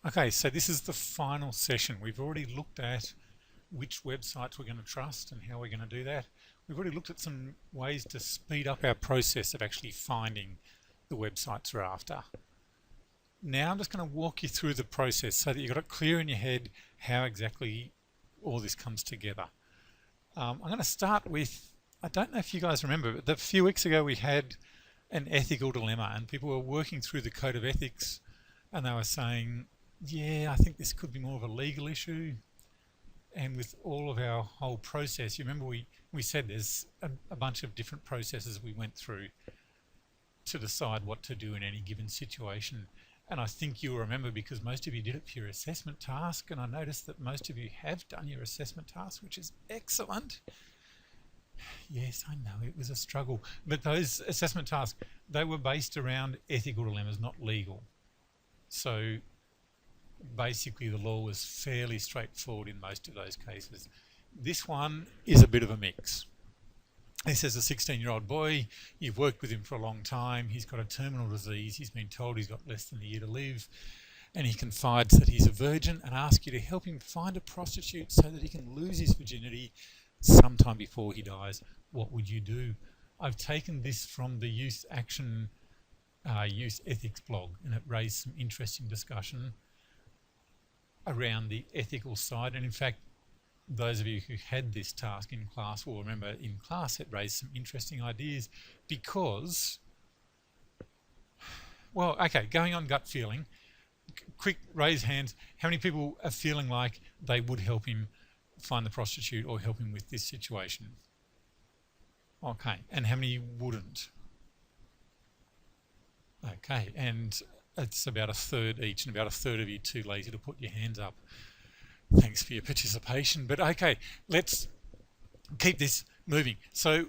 Okay, so this is the final session. We've already looked at which websites we're going to trust and how we're going to do that. We've already looked at some ways to speed up our process of actually finding the websites we're after. Now I'm just going to walk you through the process so that you've got it clear in your head how exactly all this comes together. I'm going to start with, I don't know if you guys remember, but a few weeks ago we had an ethical dilemma and people were working through the code of ethics and they were saying, yeah, I think this could be more of a legal issue. And with all of our whole process, you remember we said there's a bunch of different processes we went through to decide what to do in any given situation. And I think you'll remember because most of you did it for your assessment task, and I noticed that most of you have done your assessment task, which is excellent. Yes, I know it was a struggle, but those assessment tasks, they were based around ethical dilemmas, not legal. So basically the law was fairly straightforward in most of those cases. This one is a bit of a mix. This is a 16-year-old boy, you've worked with him for a long time, he's got a terminal disease, he's been told he's got less than a year to live, and he confides that he's a virgin and asks you to help him find a prostitute so that he can lose his virginity sometime before he dies. What would you do? I've taken this from the Youth Action Youth Ethics blog, and it raised some interesting discussion around the ethical side. And in fact, those of you who had this task in class will remember in class it raised some interesting ideas because, well, okay, going on gut feeling, quick raise hands, how many people are feeling like they would help him find the prostitute or help him with this situation? Okay, and how many wouldn't? Okay, and it's about a third each, and about a third of you too lazy to put your hands up. Thanks for your participation, but okay, let's keep this moving. So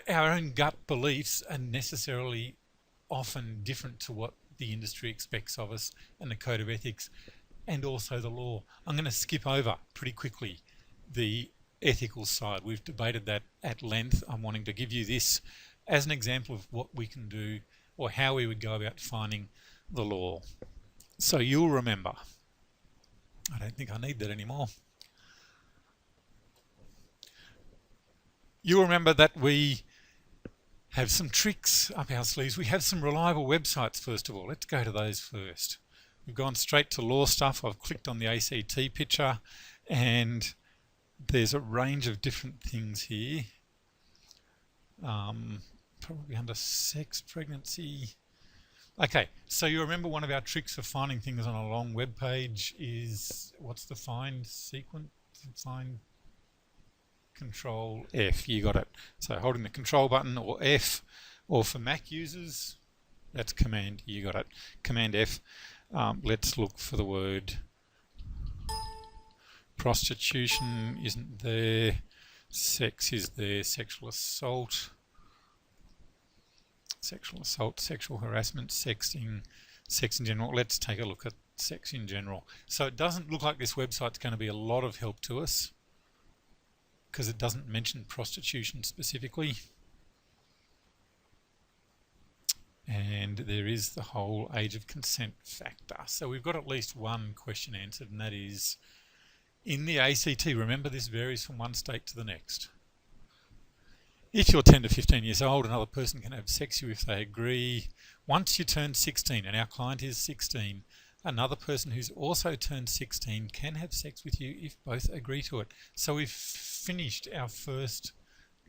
our own gut beliefs are necessarily often different to what the industry expects of us and the code of ethics and also the law. I'm going to skip over pretty quickly the ethical side. We've debated that at length. I'm wanting to give you this as an example of what we can do or how we would go about finding the law. So you'll remember, I don't think I need that anymore. You'll remember that we have some tricks up our sleeves. We have some reliable websites first of all. Let's go to those first. We've gone straight to law stuff. I've clicked on the ACT picture and there's a range of different things here. Probably under sex, pregnancy. Okay, so you remember one of our tricks for finding things on a long web page is, what's the find sequence? Find Control F, you got it. So holding the control button or F, or for Mac users, that's Command, you got it. Command F, let's look for the word prostitution isn't there, sex is there, sexual assault, sexual harassment, sexting, sex in general. Let's take a look at sex in general. So it doesn't look like this website's going to be a lot of help to us because it doesn't mention prostitution specifically. And there is the whole age of consent factor. So we've got at least one question answered, and that is, in the ACT, remember this varies from one state to the next. If you're 10 to 15 years old, another person can have sex with you if they agree. Once you turn 16, and our client is 16, another person who's also turned 16 can have sex with you if both agree to it. So we've finished our first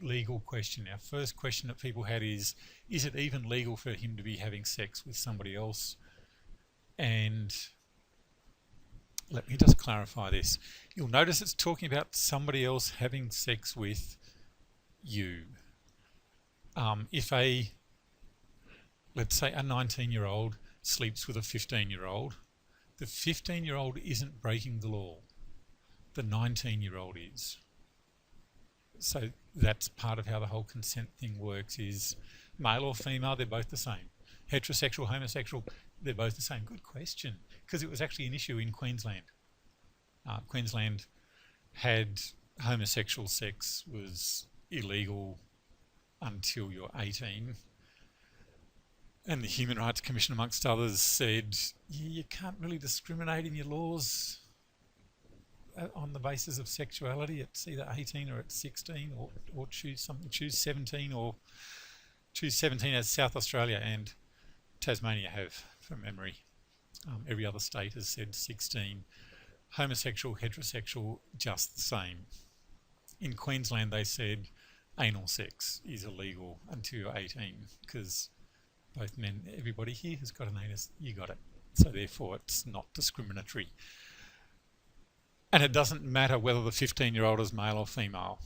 legal question. Our first question that people had is it even legal for him to be having sex with somebody else? And let me just clarify this. You'll notice it's talking about somebody else having sex with you. If let's say a 19-year-old sleeps with a 15-year-old, the 15-year-old isn't breaking the law. The 19-year-old is. So that's part of how the whole consent thing works is male or female, they're both the same. Heterosexual, homosexual, they're both the same. Good question, because it was actually an issue in Queensland. Queensland had homosexual sex was illegal until you're 18. And the Human Rights Commission, amongst others, said you can't really discriminate in your laws on the basis of sexuality. It's either 18 or it's 16, or choose something. Choose 17, or choose 17 as South Australia and Tasmania have, from memory. Every other state has said 16. Homosexual, heterosexual, just the same. In Queensland, they said anal sex is illegal until you're 18, because both men, everybody here has got an anus, you got it. So therefore it's not discriminatory. And it doesn't matter whether the 15-year-old is male or female.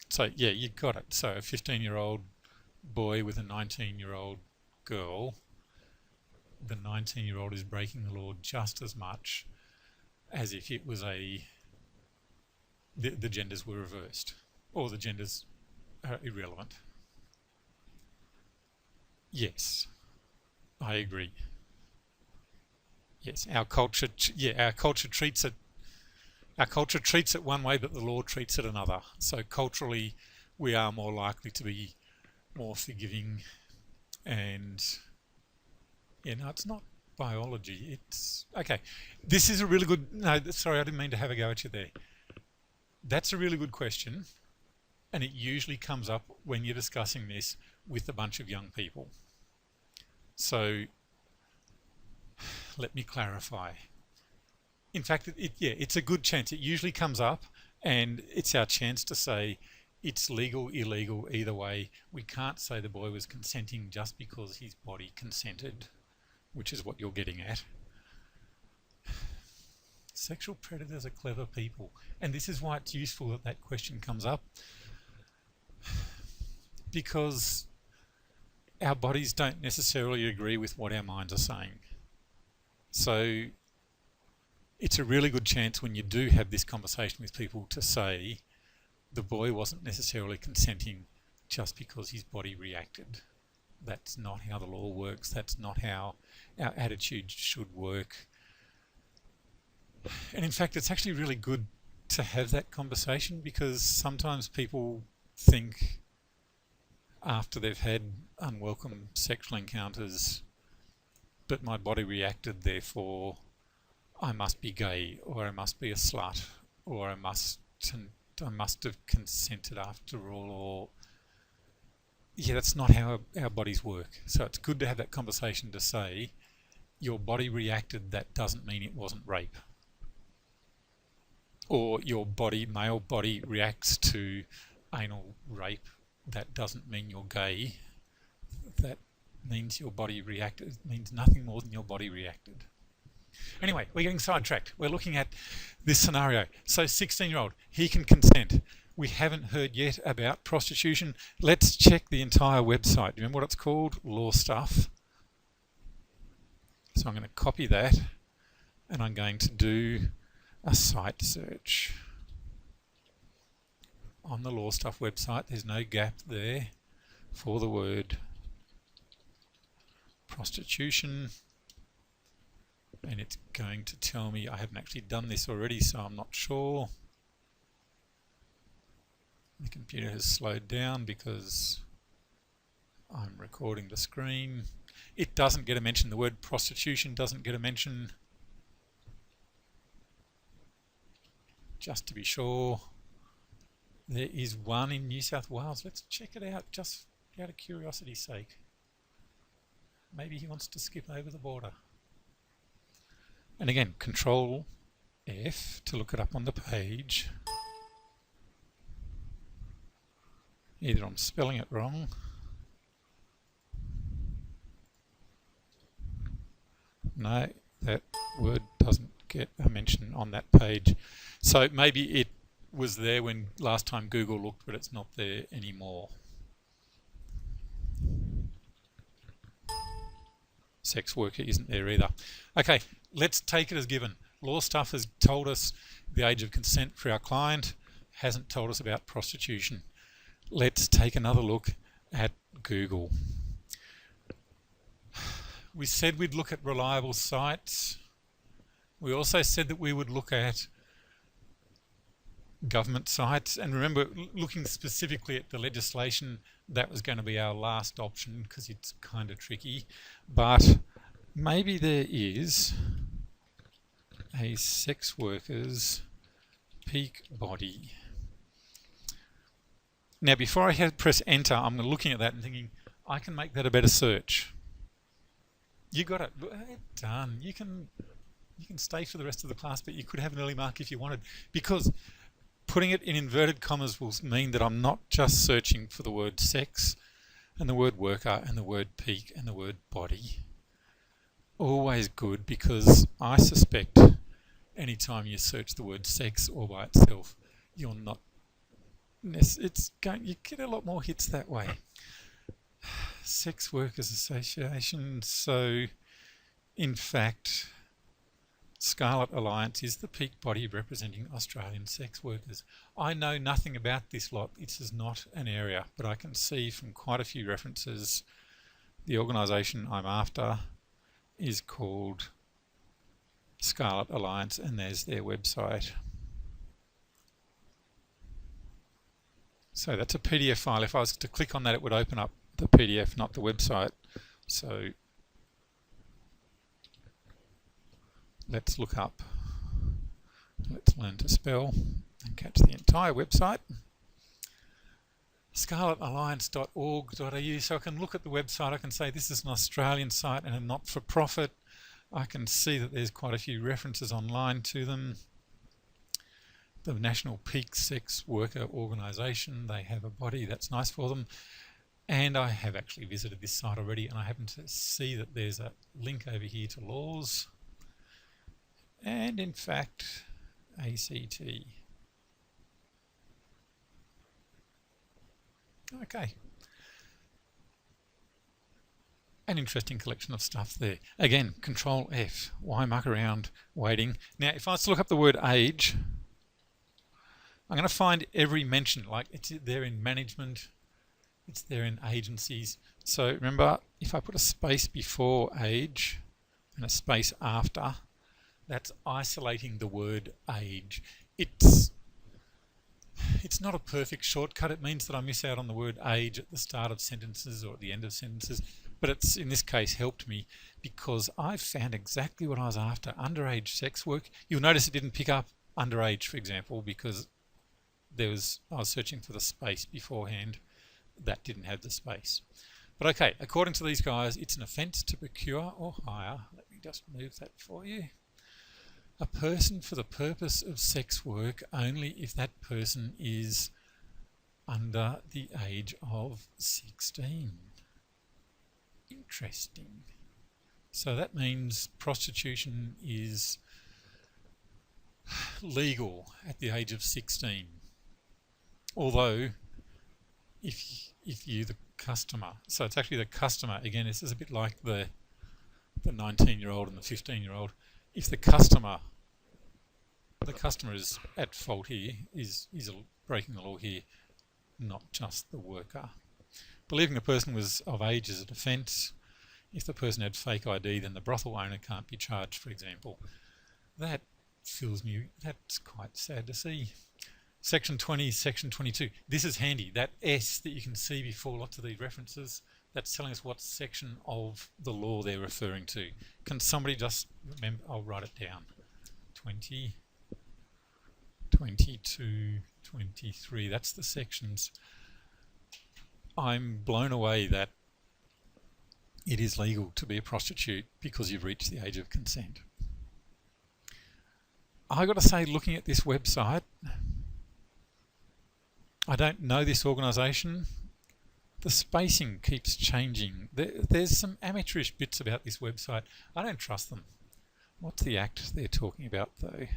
So yeah, you got it. So a 15-year-old boy with a 19-year-old girl, the 19-year-old is breaking the law just as much as if it was the genders were reversed, or the genders are irrelevant. Yes, I agree. Yes, our culture treats it one way, but the law treats it another. So culturally, we are more likely to be more forgiving, and it's not biology. It's okay. This is a really good. No, sorry, I didn't mean to have a go at you there. That's a really good question, and it usually comes up when you're discussing this with a bunch of young people. So let me clarify. In fact, it's a good chance. It usually comes up, and it's our chance to say it's legal, illegal, either way. We can't say the boy was consenting just because his body consented, which is what you're getting at. Sexual predators are clever people, and this is why it's useful that that question comes up, because our bodies don't necessarily agree with what our minds are saying. So it's a really good chance when you do have this conversation with people to say the boy wasn't necessarily consenting just because his body reacted. That's not how the law works. That's not how our attitude should work. And in fact, it's actually really good to have that conversation, because sometimes people think after they've had unwelcome sexual encounters, but my body reacted, therefore I must be gay, or I must be a slut, or I must have consented after all, or that's not how our bodies work. So it's good to have that conversation to say your body reacted, that doesn't mean it wasn't rape. Or your male body reacts to anal rape, that doesn't mean you're gay. That means your body reacted. It means nothing more than your body reacted. Anyway, we're getting sidetracked. We're looking at this scenario. So 16-year-old, he can consent. We haven't heard yet about prostitution. Let's check the entire website. Do you remember what it's called? Law Stuff. So I'm going to copy that, and I'm going to do a site search. On the Law Stuff website, there's no gap there for the word prostitution, and it's going to tell me, I haven't actually done this already, so I'm not sure. The computer has slowed down because I'm recording the screen. It doesn't get a mention. The word prostitution doesn't get a mention. Just to be sure. There is one in New South Wales. Let's check it out, just out of curiosity's sake. Maybe he wants to skip over the border. And again, Control F to look it up on the page. Either I'm spelling it wrong, no, that word doesn't get a mention on that page. So maybe it was there when last time Google looked, but it's not there anymore. Sex worker isn't there either. Okay, let's take it as given. Law Stuff has told us the age of consent for our client, hasn't told us about prostitution. Let's take another look at Google. We said we'd look at reliable sites. We also said that we would look at government sites. And remember, looking specifically at the legislation, that was going to be our last option because it's kind of tricky. But maybe there is a sex worker's peak body. Now, before I press enter, I'm looking at that and thinking, I can make that a better search. You got it. Done. You can stay for the rest of the class, but you could have an early mark if you wanted, because putting it in inverted commas will mean that I'm not just searching for the word sex and the word worker and the word peak and the word body. Always good, because I suspect anytime you search the word sex all by itself, you're not. You get a lot more hits that way. Sex Workers Association. So, in fact, Scarlet Alliance is the peak body representing Australian sex workers. I know nothing about this lot. This is not an area, but I can see from quite a few references the organisation I'm after is called Scarlet Alliance, and there's their website. So that's a PDF file. If I was to click on that, it would open up the PDF, not the website. So let's look up, let's learn to spell and catch the entire website. scarletalliance.org.au. So I can look at the website, I can say this is an Australian site and a not-for-profit. I can see that there's quite a few references online to them. The National Peak Sex Worker Organisation, they have a body, that's nice for them. And I have actually visited this site already, and I happen to see that there's a link over here to laws. And in fact, ACT. Okay. An interesting collection of stuff there. Again, Control F. Why muck around waiting? Now, if I was to look up the word age, I'm going to find every mention, like it's there in management, it's there in agencies. So remember, if I put a space before age and a space after, that's isolating the word age. It's not a perfect shortcut. It means that I miss out on the word age at the start of sentences or at the end of sentences. But it's, in this case, helped me because I found exactly what I was after. Underage sex work. You'll notice it didn't pick up underage, for example, because I was searching for the space beforehand. That didn't have the space. But okay, according to these guys, it's an offence to procure or hire. Let me just move that for you. A person for the purpose of sex work only if that person is under the age of 16. Interesting. So that means prostitution is legal at the age of 16. Although, if you're the customer, so it's actually the customer, again, this is a bit like the 19-year-old and the 15-year-old. If the customer is at fault here, is breaking the law here, not just the worker. Believing a person was of age is an offence. If the person had fake ID, then the brothel owner can't be charged, for example. That fills me, that's quite sad to see. Section 20, Section 22. This is handy. That S that you can see before lots of these references, that's telling us what section of the law they're referring to. Can somebody just remember? I'll write it down. 20, 22, 23. That's the sections. I'm blown away that it is legal to be a prostitute because you've reached the age of consent. I got to say, looking at this website, I don't know this organisation. The spacing keeps changing. There's some amateurish bits about this website. I don't trust them. What's the act they're talking about though?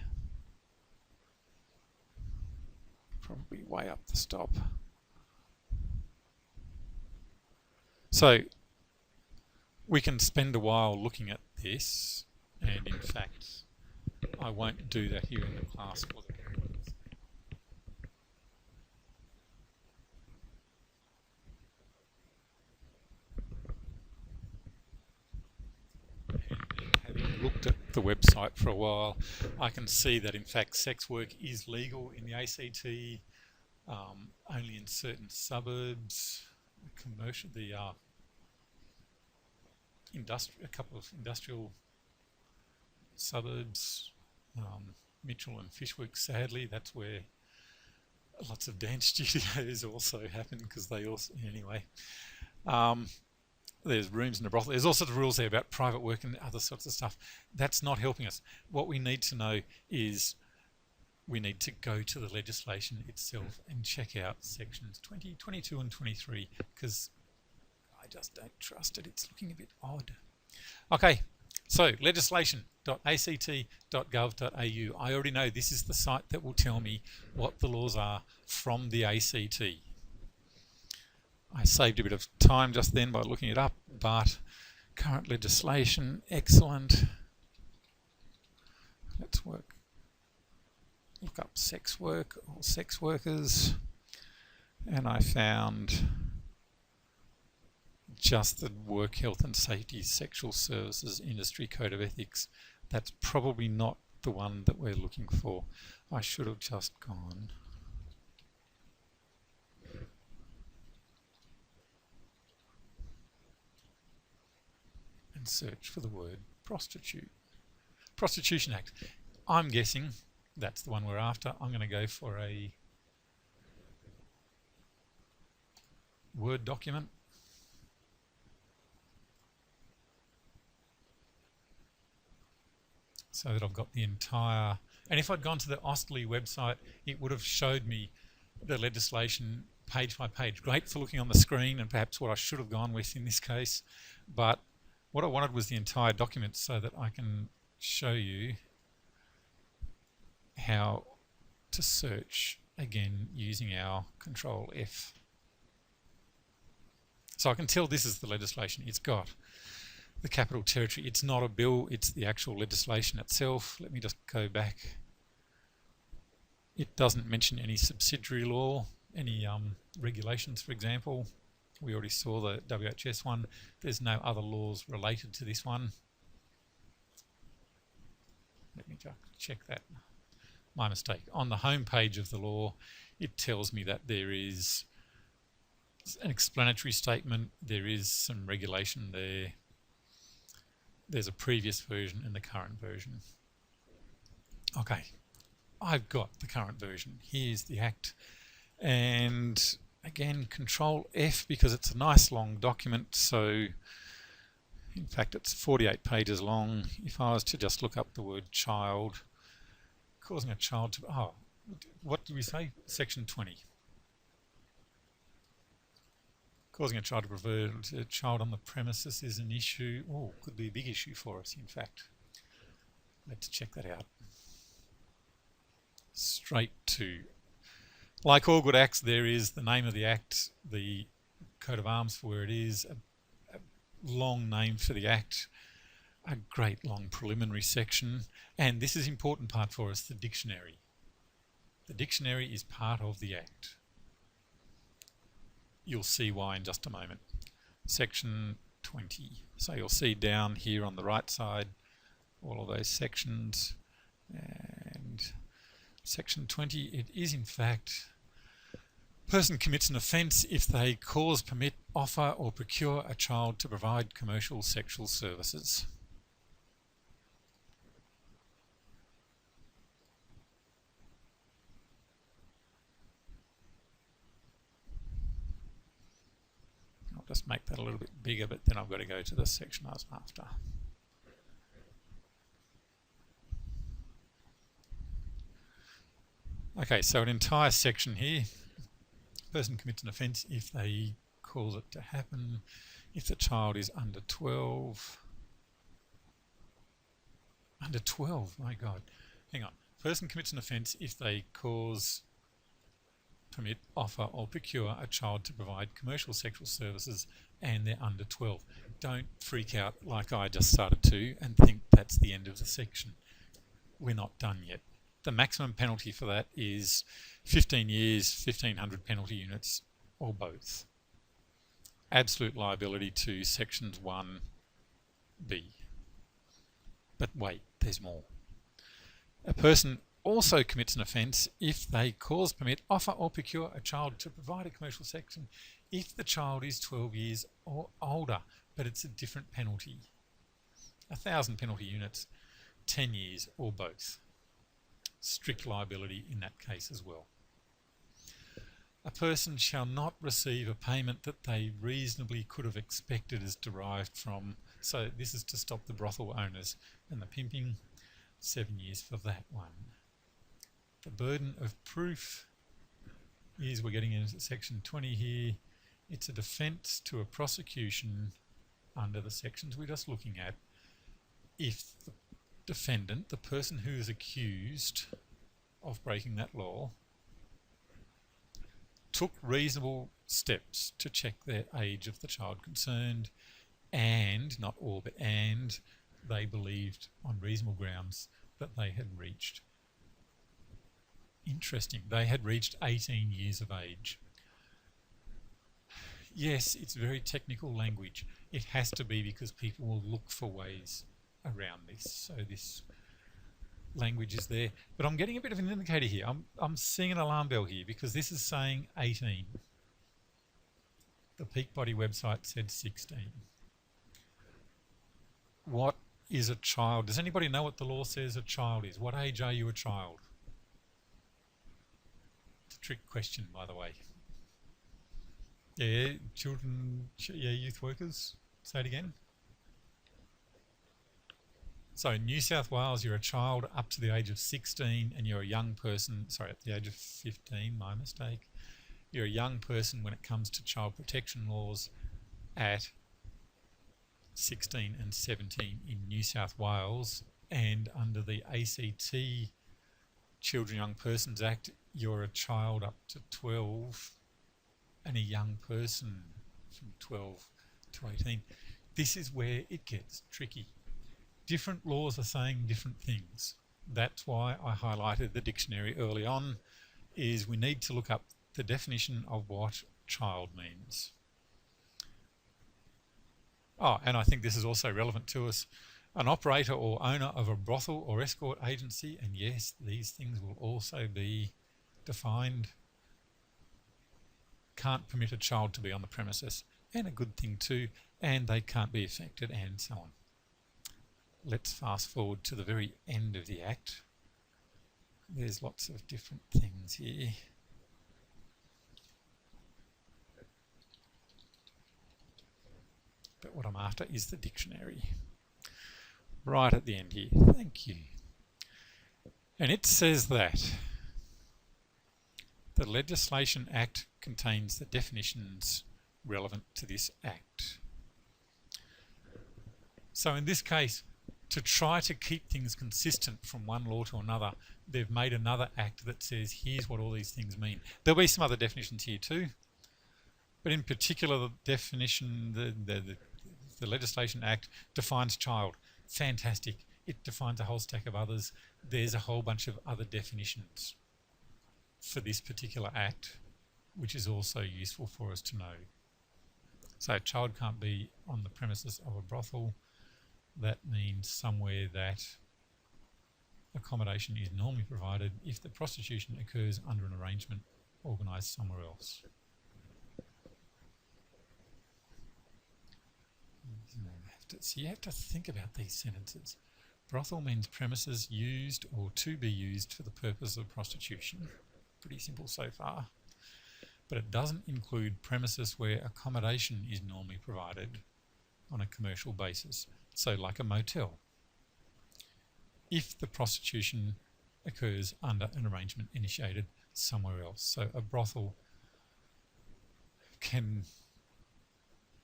Probably way up the stop. So we can spend a while looking at this, and in fact I won't do that here in the class for the looked at the website for a while, I can see that in fact sex work is legal in the ACT, only in certain suburbs, commercial, a couple of industrial suburbs, Mitchell and Fishwick, sadly, that's where lots of dance studios also happen because they also, anyway. There's rooms in a brothel. There's all sorts of rules there about private work and other sorts of stuff. That's not helping us. What we need to know is we need to go to the legislation itself and check out sections 20, 22 and 23 because I just don't trust it. It's looking a bit odd. Okay, so legislation.act.gov.au. I already know this is the site that will tell me what the laws are from the ACT. I saved a bit of time just then by looking it up, but current legislation, excellent. Let's look up sex work or sex workers, and I found just the Work Health and Safety Sexual Services Industry Code of Ethics. That's probably not the one that we're looking for. I should have just gone. And search for the word prostitute. Prostitution Act. I'm guessing that's the one we're after. I'm going to go for a Word document. So that I've got the entire, and if I'd gone to the Ostly website, it would have showed me the legislation page by page. Great for looking on the screen and perhaps what I should have gone with in this case, but what I wanted was the entire document so that I can show you how to search again using our Control F. So I can tell this is the legislation. It's got the Capital Territory. It's not a bill, it's the actual legislation itself. Let me just go back. It doesn't mention any subsidiary law, any regulations, for example. We already saw the WHS one. There's no other laws related to this one. Let me just check that. My mistake. On the home page of the law, it tells me that there is an explanatory statement. There is some regulation there. There's a previous version and the current version. Okay, I've got the current version. Here's the Act. And again, Control F because it's a nice long document. So in fact, it's 48 pages long. If I was to just look up the word child, causing a child to, oh, what do we say? Section 20. Causing a child to pervert a child on the premises is an issue. Oh, could be a big issue for us, in fact. Let's check that out. Straight to, like all good acts, there is the name of the act, the coat of arms for where it is, a long name for the act, a great long preliminary section, and this is the important part for us, the dictionary. The dictionary is part of the act. You'll see why in just a moment. Section 20. So you'll see down here on the right side all of those sections, and section 20, it is in fact, person commits an offence if they cause, permit, offer or procure a child to provide commercial sexual services. I'll just make that a little bit bigger, but then I've got to go to the section I was after. Okay, so an entire section here. Person commits an offence if they cause it to happen, if the child is under 12. Under 12, my God. Hang on. Person commits an offence if they cause, permit, offer or procure a child to provide commercial sexual services and they're under 12. Don't freak out like I just started to and think that's the end of the section. We're not done yet. The maximum penalty for that is 15 years, 1,500 penalty units, or both. Absolute liability to sections 1B. But wait, there's more. A person also commits an offence if they cause, permit, offer or procure a child to provide a commercial section if the child is 12 years or older, but it's a different penalty. 1,000 penalty units, 10 years or both. Strict liability in that case as well. A person shall not receive a payment that they reasonably could have expected as derived from, so this is to stop the brothel owners and the pimping, 7 years for that one. The burden of proof is, we're getting into section 20 here, it's a defence to a prosecution under the sections we're just looking at if the defendant, the person who is accused of breaking that law, took reasonable steps to check their age of the child concerned, and, not all, but and, they believed on reasonable grounds that they had reached. Interesting, they had reached 18 years of age. Yes, it's very technical language. It has to be because people will look for ways around this. So this language is there. But I'm getting a bit of an indicator here. I'm seeing an alarm bell here because this is saying 18. The Peak Body website said 16. What is a child? Does anybody know what the law says a child is? What age are you a child? It's a trick question, by the way. Yeah, children, yeah, youth workers. Say it again. So in New South Wales, you're a child up to the age of 16 and you're a young person, sorry, at the age of 15, my mistake. You're a young person when it comes to child protection laws at 16 and 17 in New South Wales, and under the ACT Children Young Persons Act, you're a child up to 12 and a young person from 12 to 18. This is where it gets tricky. Different laws are saying different things. That's why I highlighted the dictionary early on, is we need to look up the definition of what child means. Oh, and I think this is also relevant to us. An operator or owner of a brothel or escort agency, and yes, these things will also be defined, can't permit a child to be on the premises, and a good thing too, and they can't be affected, and so on. Let's fast forward to the very end of the Act. There's lots of different things here. But what I'm after is the dictionary. Right at the end here. Thank you. And it says that the Legislation Act contains the definitions relevant to this Act. So in this case, to try to keep things consistent from one law to another, they've made another Act that says, here's what all these things mean. There'll be some other definitions here too, but in particular the definition, the Legislation Act defines child. Fantastic. It defines a whole stack of others. There's a whole bunch of other definitions for this particular Act, which is also useful for us to know. So a child can't be on the premises of a brothel. That means somewhere that accommodation is normally provided if the prostitution occurs under an arrangement organised somewhere else. So you have to think about these sentences. Brothel means premises used or to be used for the purpose of prostitution. Pretty simple so far. But it doesn't include premises where accommodation is normally provided on a commercial basis. So like a motel. If the prostitution occurs under an arrangement initiated somewhere else. So a brothel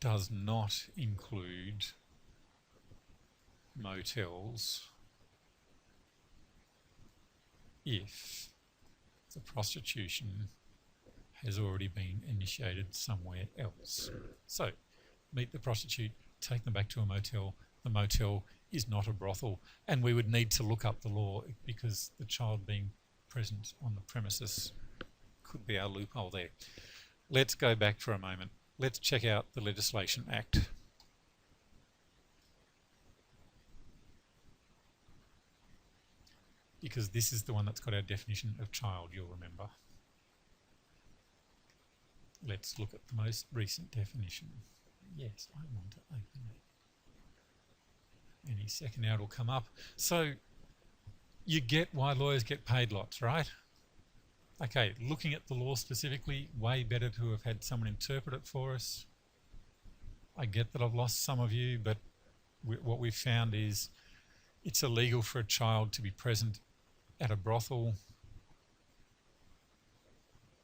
does not include motels if the prostitution has already been initiated somewhere else. So meet the prostitute, take them back to a motel. The motel is not a brothel, and we would need to look up the law because the child being present on the premises could be our loophole there. Let's go back for a moment. Let's check out the Legislation Act. because this is the one that's got our definition of child, you'll remember. Let's look at the most recent definition. Yes, I want to open it. Any second now it'll come up. So you get why lawyers get paid lots, right? Okay, looking at the law specifically, way better to have had someone interpret it for us. I get that I've lost some of you, but what we've found is it's illegal for a child to be present at a brothel,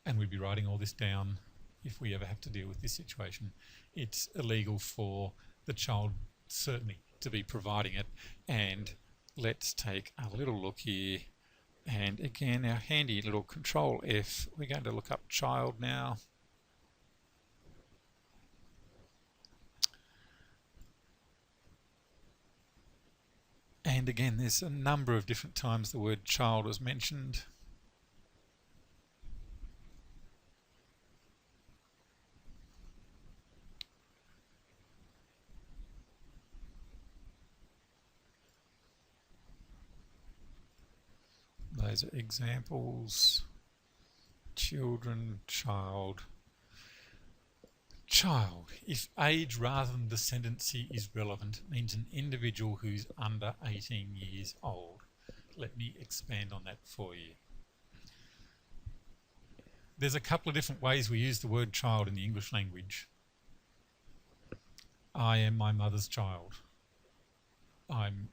and we'd be writing all this down if we ever have to deal with this situation. It's illegal for the child certainly to be providing it. And let's take a little look here, and again our handy little Control F, we're going to look up child now. And again, there's a number of different times the word child was mentioned. Those are examples. Children, child. Child, if age rather than descendancy is relevant, means an individual who's under 18 years old. Let me expand on that for you. There's a couple of different ways we use the word child in the English language. I am my mother's child. I'm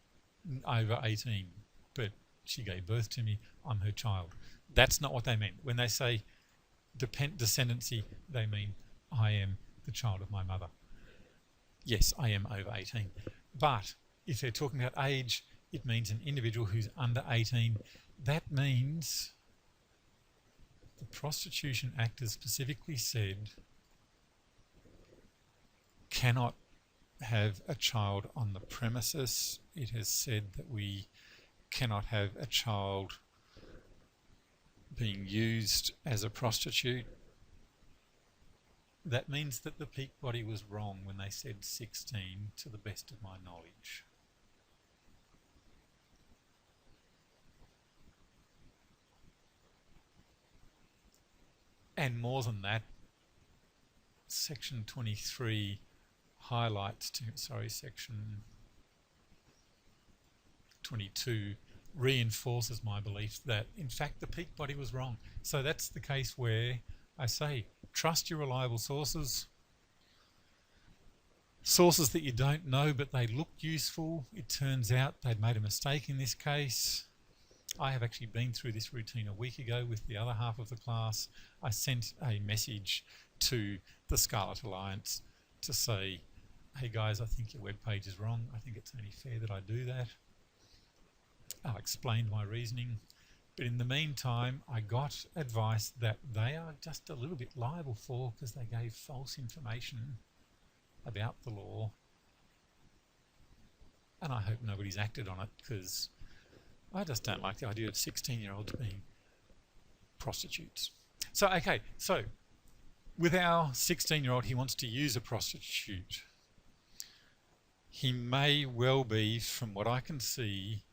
over 18, but she gave birth to me, I'm her child. That's not what they mean. When they say descendancy, they mean I am the child of my mother. Yes, I am over 18. But if they're talking about age, it means an individual who's under 18. That means the Prostitution Act has specifically said cannot have a child on the premises. It has said that we cannot have a child being used as a prostitute. That means that the peak body was wrong when they said 16, to the best of my knowledge. And more than that, section 23 highlights, section 22 reinforces my belief that in fact the peak body was wrong. So that's the case where I say trust your reliable sources. Sources that you don't know but they look useful. It turns out they'd made a mistake in this case. I have actually been through this routine a week ago with the other half of the class. I sent a message to the Scarlet Alliance to say, hey guys, I think your web page is wrong. I think it's only fair that I do that. I explained my reasoning. But in the meantime, I got advice that they are just a little bit liable for because they gave false information about the law. And I hope nobody's acted on it because I just don't like the idea of 16-year-olds being prostitutes. So, okay, so with our 16-year-old, he wants to use a prostitute. He may well be, from what I can see,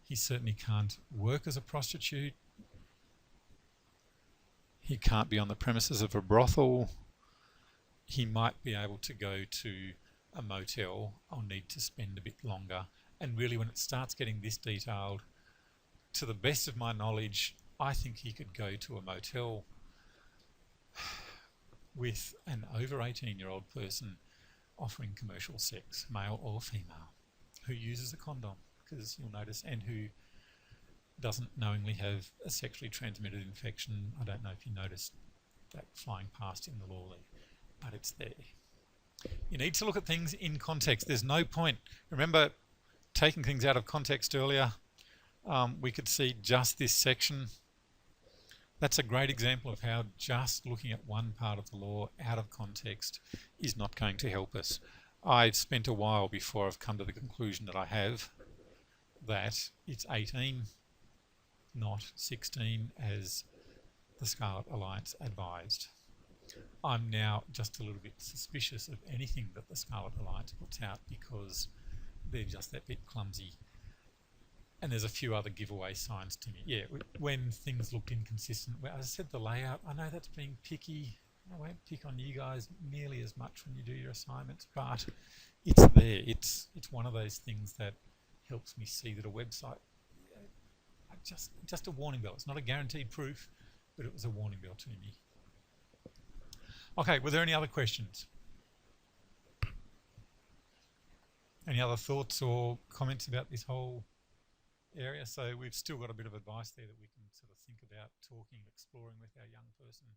he certainly can't work as a prostitute. He can't be on the premises of a brothel. He might be able to go to a motel. I'll need to spend a bit longer. And really when it starts getting this detailed, to the best of my knowledge, I think he could go to a motel with an over 18-year-old person offering commercial sex, male or female, who uses a condom, because you'll notice, and who doesn't knowingly have a sexually transmitted infection. I don't know if you noticed that flying past in the law there, but it's there. You need to look at things in context. There's no point. Remember taking things out of context earlier? We could see just this section. That's a great example of how just looking at one part of the law out of context is not going to help us. I've spent a while before I've come to the conclusion that I have, that it's 18, not 16, as the Scarlet Alliance advised. I'm now just a little bit suspicious of anything that the Scarlet Alliance puts out because they're just that bit clumsy And there's a few other giveaway signs to me. Yeah, when things looked inconsistent. Well, as I said, the layout, I know that's being picky. I won't pick on you guys nearly as much when you do your assignments, but it's there. It's one of those things that helps me see that a website, just a warning bell. It's not a guaranteed proof, but it was a warning bell to me. Okay, were there any other questions? Any other thoughts or comments about this whole area? So we've still got a bit of advice there that we can sort of think about talking, exploring with our young person